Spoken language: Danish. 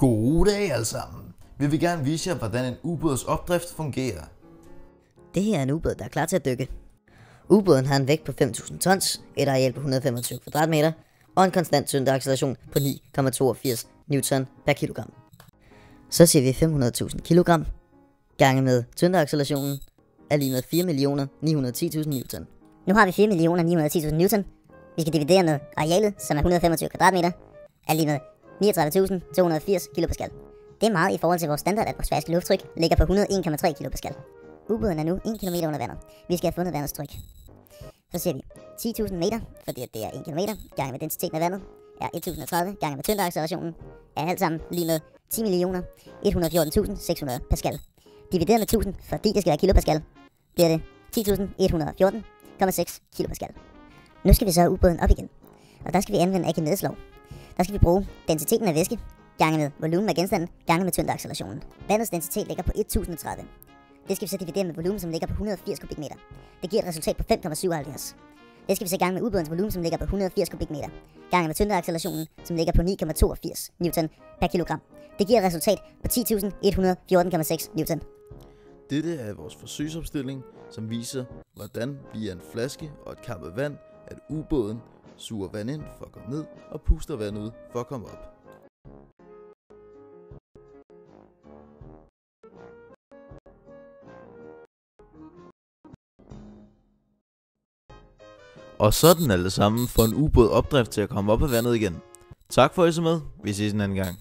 Gode dage alle sammen. Vi vil gerne vise jer, hvordan en ubåds opdrift fungerer. Det her er en ubåd, der er klar til at dykke. Ubåden har en vægt på 5.000 tons, et areal på 125 kvadratmeter og en konstant tyngdeacceleration på 9,82 newton per kilogram. Så siger vi 500.000 kilogram gange med tyngdeaccelerationen er lige med 4.910.000 newton. Nu har vi 4.910.000 newton. Vi skal dividere med arealet, som er 125 kvadratmeter, er lige med 39.280 kilopascal. Det er meget i forhold til vores standard atmosfæriske lufttryk, ligger på 101,3 kilopascal. Ubåden er nu 1 km under vandet. Vi skal have fundet vandets tryk. Så siger vi 10.000 meter, fordi det er 1 km, gange med densiteten af vandet, er 1.030 gange med tyngdeaccelerationen, er alt sammen lige med 10.114.600 pascal. Divideret med 1000, fordi det skal være kilopascal, bliver det 10.114,6 kilopascal. Nu skal vi så have ubåden op igen, og der skal vi anvende Archimedes lov. Der skal vi bruge densiteten af væske, gange med volumen af genstanden, gange med tyngdeaccelerationen. Vandets densitet ligger på 1030. Det skal vi så dividere med volumen, som ligger på 180 kubikmeter. Det giver et resultat på 5,77. Det skal vi så gange med ubådens volumen, som ligger på 180 kubikmeter, gange med tyngdeaccelerationen, som ligger på 9,82 newton per kilogram. Det giver et resultat på 10.114,6 newton. Dette er vores forsøgsopstilling, som viser, hvordan via en flaske og et kap af vand, at ubåden suger vand ind for at komme ned og puster vand ud for at komme op. Og sådan alle sammen får en ubåd opdrift til at komme op af vandet igen. Tak for at I så med. Vi ses en anden gang.